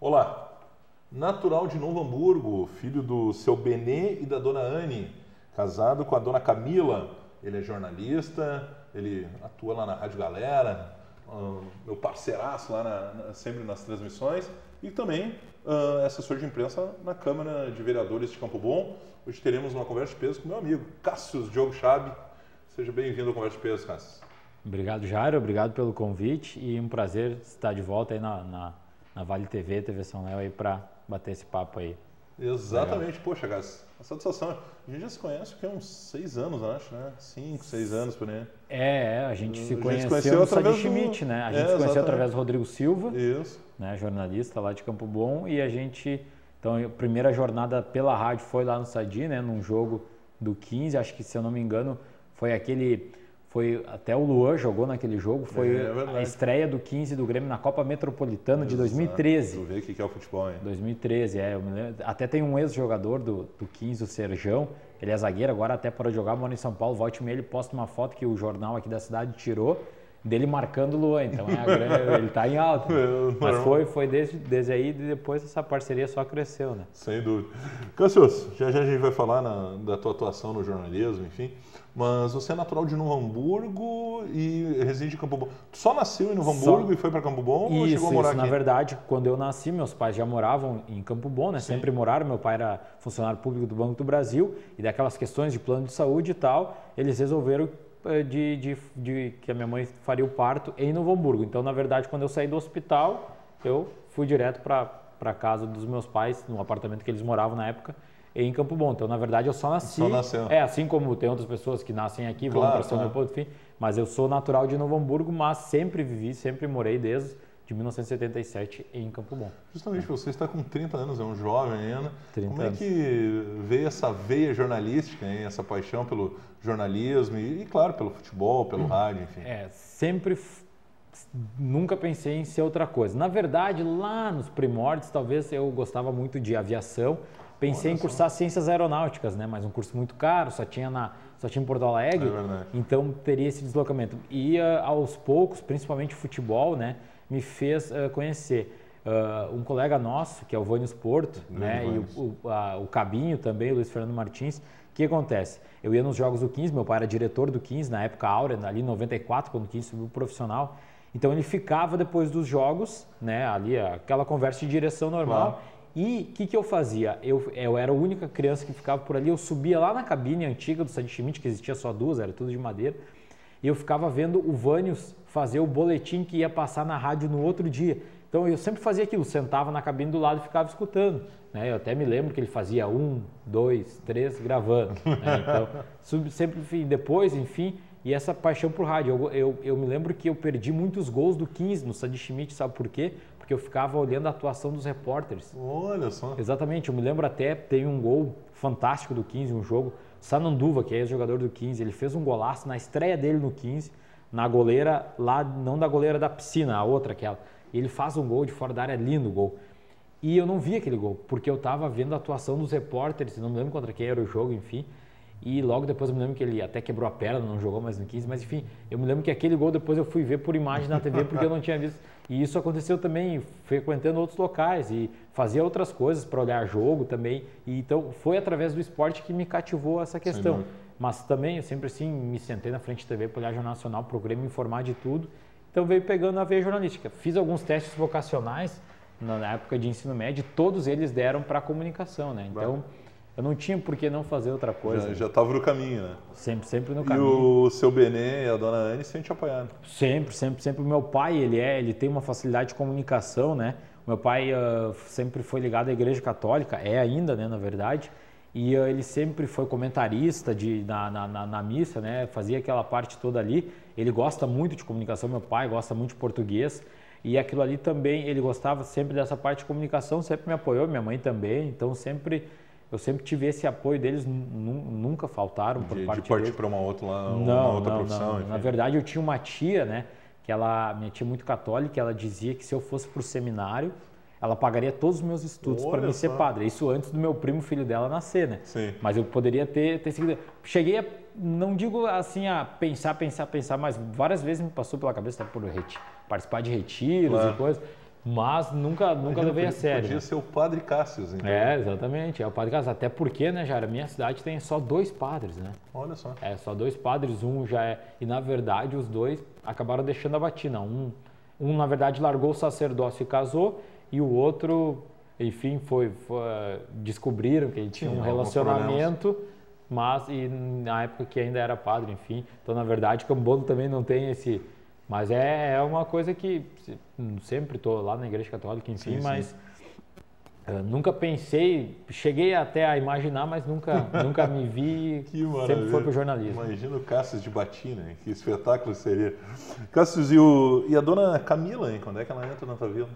Olá, natural de Novo Hamburgo, filho do seu Benê e da dona Anne, casado com a dona Camila. Ele é jornalista, ele atua lá na Rádio Galera, meu parceiraço lá sempre nas transmissões, e também é assessor de imprensa na Câmara de Vereadores de Campo Bom. Hoje teremos uma conversa de peso com meu amigo Cássio Diogo Chabe. Seja bem-vindo à Conversa de Peso, Cássio. Obrigado, Jairo. Obrado pelo convite e um prazer estar de volta aí na Vale TV, TV São Léo, aí para bater esse papo aí. Exatamente. Legal. Poxa, Cássio, a satisfação. A gente já se conhece há uns 6 anos, acho, né? 5, 6 anos por aí. A gente se conheceu no Sadi Schmidt, né? A gente se conheceu através do Rodrigo Silva, isso, né? Jornalista lá de Campo Bom, e a gente... Então, a primeira jornada pela rádio foi lá no Sadi, né? Num jogo do 15, acho que, se eu não me engano, foi aquele... até o Luan jogou naquele jogo, foi a estreia do 15 do Grêmio na Copa Metropolitana de 2013. Tu vê o que é o futebol, hein? 2013, eu me lembro. Até tem um ex-jogador do 15, o Serjão, ele é zagueiro, agora até para jogar, mora em São Paulo, volta e meia ele posta uma foto que o jornal aqui da cidade tirou, dele marcando o Luan, então ele tá em alta. Mas foi desde aí, e depois essa parceria só cresceu, né? Sem dúvida. Cássio, já a gente vai falar da tua atuação no jornalismo, enfim, mas você é natural de Novo Hamburgo e reside em Campo Bom. Tu só nasceu em Novo Hamburgo e foi para Campo Bom ou chegou a morar aqui? Na verdade, quando eu nasci, meus pais já moravam em Campo Bom, né? Sim. Sempre moraram. Meu pai era funcionário público do Banco do Brasil e daquelas questões de plano de saúde e tal, eles resolveram que a minha mãe faria o parto em Novo Hamburgo. Então, na verdade, quando eu saí do hospital, eu fui direto para casa dos meus pais, no apartamento que eles moravam na época, em Campo Bom. Então, na verdade, eu só nasci. Só nasceu. Assim como tem outras pessoas que nascem aqui, vão para São Leopoldo, enfim. Mas eu sou natural de Novo Hamburgo, mas sempre vivi, sempre morei desde 1977 em Campo Bom. Justamente, você está com 30 anos, é um jovem ainda. 30 Como é que veio essa veia jornalística, hein? Essa paixão pelo jornalismo e, claro, pelo futebol, pelo rádio, enfim? Nunca pensei em ser outra coisa. Na verdade, lá nos primórdios, talvez eu gostava muito de aviação. Pensei em cursar ciências aeronáuticas, né? Mas um curso muito caro, só tinha em Porto Alegre, então teria esse deslocamento. E aos poucos, principalmente o futebol, né? Me fez conhecer um colega nosso, que é o Vânios Porto, né? E o Cabinho também, o Luiz Fernando Martins. O que acontece? Eu ia nos jogos do 15, meu pai era diretor do 15, na época áurea, ali em 94, quando o 15 subiu profissional. Então ele ficava depois dos jogos, né? Ali aquela conversa de direção normal. Claro. E o que eu fazia? Eu era a única criança que ficava por ali, eu subia lá na cabine antiga do Sadi Schmidt, que existia só 2, era tudo de madeira, e eu ficava vendo o Vânios fazer o boletim que ia passar na rádio no outro dia. Então eu sempre fazia aquilo, sentava na cabine do lado e ficava escutando, né? Eu até me lembro que ele fazia 1, 2, 3 gravando, né? Então sempre depois, enfim, e essa paixão por rádio. Eu me lembro que eu perdi muitos gols do 15 no Sadi Schmidt, sabe por quê? Porque eu ficava olhando a atuação dos repórteres. Olha só. Exatamente, eu me lembro até, tem um gol fantástico do 15, um jogo, Sananduva, que é ex-jogador do 15, ele fez um golaço na estreia dele no 15, na goleira, lá, não da goleira da piscina, a outra, aquela. Ele faz um gol de fora da área, lindo o gol. E eu não vi aquele gol, porque eu estava vendo a atuação dos repórteres, não me lembro contra quem era o jogo, enfim. E logo depois eu me lembro que ele até quebrou a perna, não jogou mais no 15, mas enfim, eu me lembro que aquele gol depois eu fui ver por imagem na TV porque eu não tinha visto. E isso aconteceu também frequentando outros locais e fazia outras coisas para olhar jogo também. E então foi através do esporte que me cativou essa questão. Mas também eu sempre assim me sentei na frente da TV para olhar Jornal Nacional, procurei me informar de tudo. Então veio pegando a veia jornalística. Fiz alguns testes vocacionais na época de ensino médio, todos eles deram para comunicação, né? Então eu não tinha por que não fazer outra coisa. Já estava no caminho, né? Sempre no caminho. E o seu Benê e a dona Anne sempre te apoiaram? Sempre. O meu pai, ele tem uma facilidade de comunicação, né? O meu pai sempre foi ligado à Igreja Católica, é ainda, né, na verdade. E ele sempre foi comentarista na missa, né? Fazia aquela parte toda ali. Ele gosta muito de comunicação, meu pai gosta muito de português. E aquilo ali também, ele gostava sempre dessa parte de comunicação, sempre me apoiou, minha mãe também. Então eu sempre tive esse apoio deles, nunca faltaram por parte deles. De partir para uma outra profissão? Não. Na verdade, eu tinha uma tia, né, minha tia muito católica, ela dizia que se eu fosse para o seminário, ela pagaria todos os meus estudos para mim ser padre. Isso antes do meu primo, filho dela, nascer, né? Sim. Mas eu poderia ter seguido. Cheguei a, não digo assim, a pensar, mas várias vezes me passou pela cabeça até por participar de retiros e coisas. mas nunca levei a sério. Podia ser o Padre Cássius, então. Exatamente, é o Padre Cássius. Até porque, né, Jair, a minha cidade tem só 2 padres, né? Olha só. Só 2 padres, um já é... E, na verdade, os 2 acabaram deixando a batina. Um, na verdade, largou o sacerdócio e casou, e o outro, enfim, descobriram que ele tinha um relacionamento, mas e na época que ainda era padre, enfim. Então, na verdade, Cambondo também não tem esse... Mas é uma coisa que sempre estou lá na Igreja Católica, enfim, sim, mas nunca pensei, cheguei até a imaginar, mas nunca me vi, sempre foi para o jornalismo. Imagina o Cássius de batina, que espetáculo seria. Cássius, e a dona Camila, hein? Quando é que ela entra na tua vida?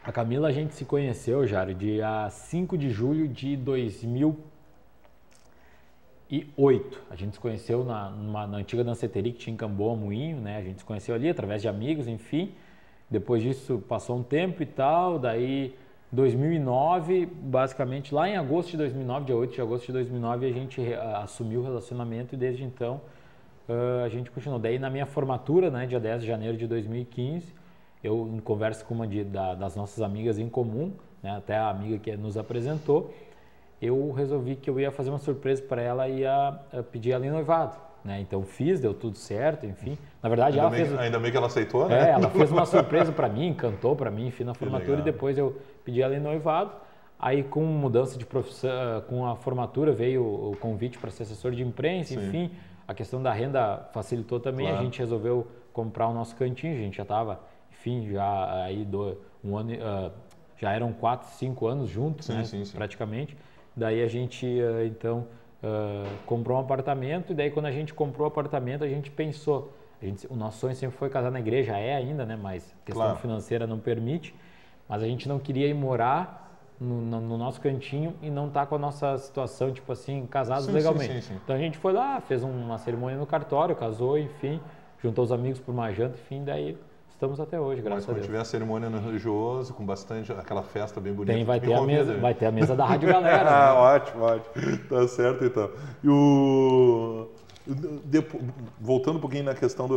A Camila a gente se conheceu, Jário, dia 5 de julho de 2008. A gente se conheceu na antiga danceteria que tinha em Camboa, Moinho, né? A gente se conheceu ali através de amigos, enfim. Depois disso passou um tempo e tal, daí 2009, basicamente lá em agosto de 2009, dia 8 de agosto de 2009, a gente assumiu o relacionamento e desde então a gente continuou. Daí na minha formatura, né, dia 10 de janeiro de 2015, eu em conversa com uma das nossas amigas em comum, né, até a amiga que nos apresentou, eu resolvi que eu ia fazer uma surpresa para ela e ia pedir ela em noivado, né? Então fiz, deu tudo certo, enfim. Na verdade, ainda bem que ela aceitou, né? Ela fez uma surpresa para mim, cantou para mim, enfim, na formatura, e depois eu pedi ela em noivado. Aí com mudança de profissão, com a formatura veio o convite para ser assessor de imprensa, enfim. A questão da renda facilitou também, claro. A gente resolveu comprar o nosso cantinho, a gente já estava, enfim, já aí já eram 4, 5 anos juntos, né? Sim. Praticamente. Daí a gente, então, comprou um apartamento e daí quando a gente comprou o apartamento, a gente pensou, o nosso sonho sempre foi casar na igreja, ainda, né? Mas a questão financeira não permite, mas a gente não queria ir morar no nosso cantinho e não estar com a nossa situação, tipo assim, casados legalmente. Sim. Então a gente foi lá, fez uma cerimônia no cartório, casou, enfim, juntou os amigos por uma janta, enfim, daí... Estamos até hoje, graças a Deus. Mas quando tiver a cerimônia no religioso, com bastante, aquela festa bem bonita. Vai ter a mesa da Rádio Galera. Né? Ótimo. Tá certo, então. Voltando um pouquinho na questão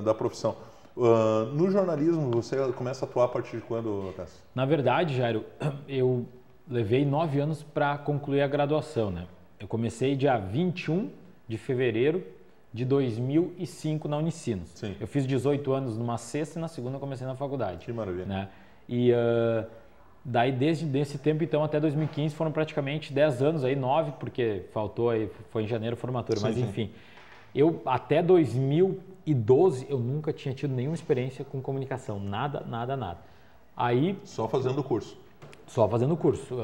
da profissão. No jornalismo, você começa a atuar a partir de quando, Cássio? Na verdade, Jairo, eu levei 9 anos para concluir a graduação, né? Eu comecei dia 21 de fevereiro de 2005 na Unicinos. Sim. Eu fiz 18 anos numa sexta e na segunda eu comecei na faculdade. Que maravilha. Né? E daí desde esse tempo então até 2015 foram praticamente 10 anos, aí 9, porque faltou aí, foi em janeiro a formatura, mas enfim. Eu até 2012 eu nunca tinha tido nenhuma experiência com comunicação, nada. Aí... Só fazendo o curso. Só fazendo o curso,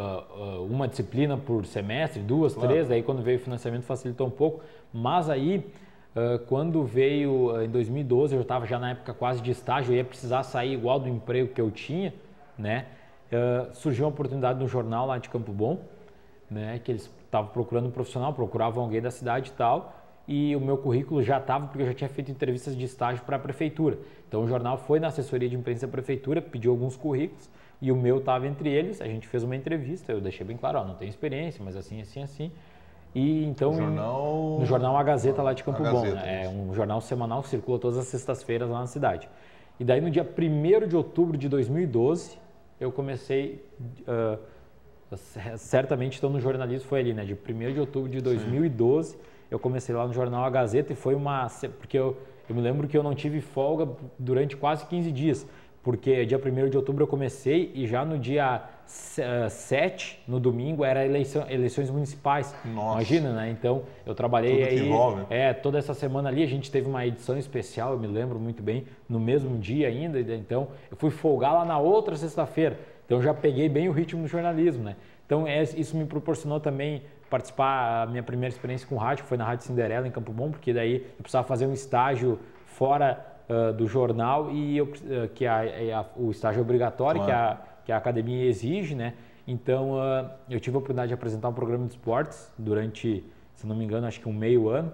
uma disciplina por semestre, 2, 3, daí quando veio o financiamento facilitou um pouco, mas aí quando veio em 2012, eu estava já na época quase de estágio, eu ia precisar sair igual do emprego que eu tinha, né? Surgiu uma oportunidade no jornal lá de Campo Bom, né? Que eles estavam procurando um profissional, procuravam alguém da cidade e tal, e o meu currículo já estava, porque eu já tinha feito entrevistas de estágio para a prefeitura. Então o jornal foi na assessoria de imprensa da prefeitura, pediu alguns currículos, e o meu estava entre eles, a gente fez uma entrevista, eu deixei bem claro, não tenho experiência, mas assim. E então no jornal A Gazeta lá de Campo Bom, né? É um jornal semanal que circula todas as sextas-feiras lá na cidade. E daí no dia 1º de outubro de 2012, eu comecei, certamente então no jornalismo foi ali, né? De 1º de outubro de 2012, eu comecei lá no jornal A Gazeta e foi porque eu me lembro que eu não tive folga durante quase 15 dias. Porque dia 1º de outubro eu comecei e já no dia 7, no domingo, era eleições municipais. Nossa. Imagina, né? Então, eu trabalhei tudo que envolve. Toda essa semana ali, a gente teve uma edição especial, eu me lembro muito bem, no mesmo dia ainda. Então, eu fui folgar lá na outra sexta-feira. Então, eu já peguei bem o ritmo do jornalismo, né? Então, isso me proporcionou também participar, a minha primeira experiência com rádio, que foi na Rádio Cinderela, em Campo Bom, porque daí eu precisava fazer um estágio fora do jornal e o estágio obrigatório, claro, que a academia exige, né? Então, eu tive a oportunidade de apresentar um programa de esportes durante, se não me engano, acho que meio ano.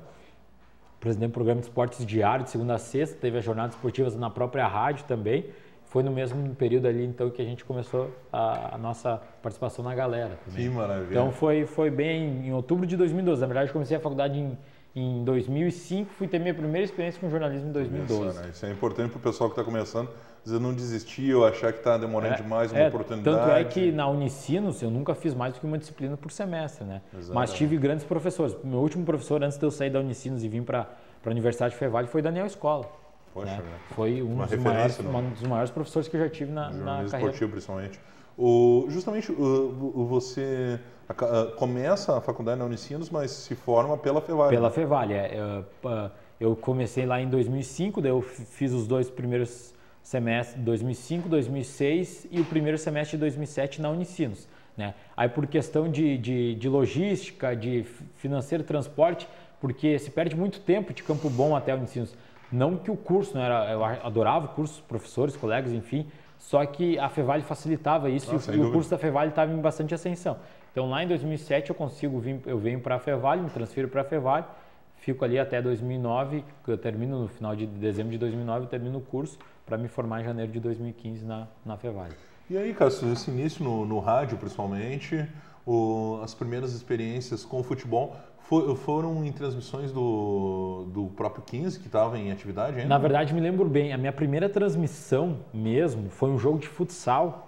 Apresentei um programa de esportes diário, de segunda a sexta, teve as jornadas esportivas na própria rádio também. Foi no mesmo período ali, então, que a gente começou a nossa participação na galera também. Que maravilha. Então, foi bem em outubro de 2012. Na verdade, eu comecei a faculdade em 2005, fui ter minha primeira experiência com jornalismo em 2012. Isso é importante para o pessoal que está começando, dizer, não desistir ou achar que está demorando demais uma oportunidade. Tanto é que na Unicinos eu nunca fiz mais do que uma disciplina por semestre, né? Mas tive grandes professores. Meu último professor, antes de eu sair da Unicinos e vir para a Universidade de Fevale, foi Daniel Escola. Poxa, né? Foi um dos maiores professores que eu já tive na carreira. Esportivo, principalmente. Justamente você começa a faculdade na Unicinos, mas se forma pela Fevale. Pela Fevale, eu comecei lá em 2005, daí eu fiz os 2 primeiros semestres, 2005, 2006 e o primeiro semestre de 2007 na Unicinos. Né? Aí por questão de logística, de financeiro, transporte, porque se perde muito tempo de Campo Bom até a Unicinos. Não que o curso, né, eu adorava o curso, professores, colegas, enfim, só que a Fevale facilitava isso e o curso da Fevale estava em bastante ascensão. Então lá em 2007 eu venho para a Fevale, me transfiro para a Fevale, fico ali até 2009, eu termino no final de dezembro de 2009, eu termino o curso para me formar em janeiro de 2015 na Fevale. E aí, Cássio, esse início no rádio, principalmente, as primeiras experiências com o futebol foram em transmissões do próprio 15, que estava em atividade ainda? Na verdade, me lembro bem, a minha primeira transmissão mesmo foi um jogo de futsal,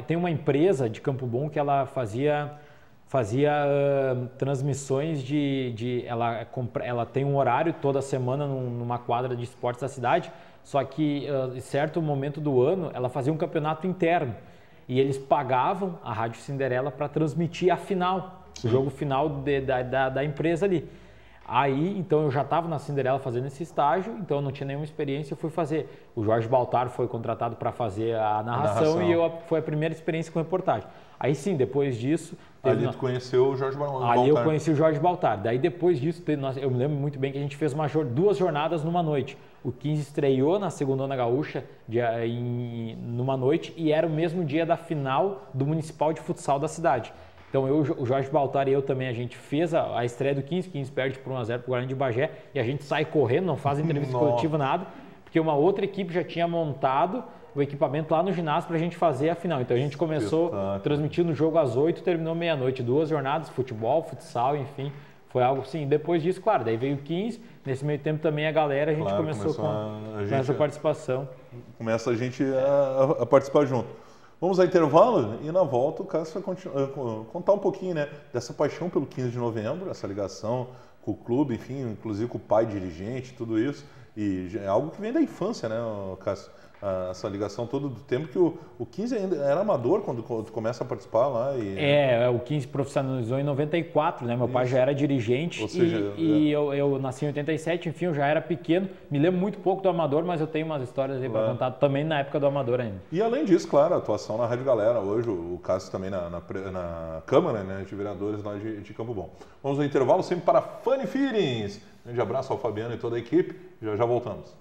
tem uma empresa de Campo Bom que ela fazia transmissões ela tem um horário toda semana numa quadra de esportes da cidade, só que em certo momento do ano ela fazia um campeonato interno e eles pagavam a Rádio Cinderela para transmitir a final. Sim. O jogo final da empresa ali. Aí, então, eu já estava na Cinderela fazendo esse estágio, então eu não tinha nenhuma experiência, eu fui fazer. O Jorge Baltar foi contratado para fazer a narração e foi a primeira experiência com reportagem. Aí sim, depois disso... Ali tu conheceu o Jorge Baltar. Ali eu conheci o Jorge Baltar. Daí depois disso, eu me lembro muito bem que a gente fez 2 jornadas numa noite. O 15 estreou na Segundona Gaúcha numa noite e era o mesmo dia da final do Municipal de Futsal da cidade. Então o Jorge Baltar e eu também, a gente fez a estreia do 15 perde por 1-0 para o Guarani de Bagé e a gente sai correndo, não faz entrevista coletiva, nada, porque uma outra equipe já tinha montado o equipamento lá no ginásio para a gente fazer a final. Então a gente começou transmitindo o jogo às 8, terminou meia-noite, 2 jornadas, futebol, futsal, enfim, foi algo assim. Depois disso, claro, daí veio o 15, nesse meio tempo também a galera, a gente começou com essa participação. Começa a gente a participar junto. Vamos ao intervalo e na volta o Cássio vai contar um pouquinho, né, dessa paixão pelo 15 de novembro, essa ligação com o clube, enfim, inclusive com o pai dirigente, tudo isso. E é algo que vem da infância, né, Cássio? Essa ligação todo do tempo que o 15 ainda era amador quando tu começa a participar lá. O 15 profissionalizou em 94, né? Meu pai já era dirigente. Ou seja, eu nasci em 87, enfim, eu já era pequeno. Me lembro muito pouco do amador, mas eu tenho umas histórias aí para contar também na época do amador ainda. E além disso, claro, a atuação na Rádio Galera. Hoje o Cássio também na Câmara, né, de Vereadores lá de Campo Bom. Vamos ao intervalo sempre para Funny Feelings. Um grande abraço ao Fabiano e toda a equipe. Já voltamos.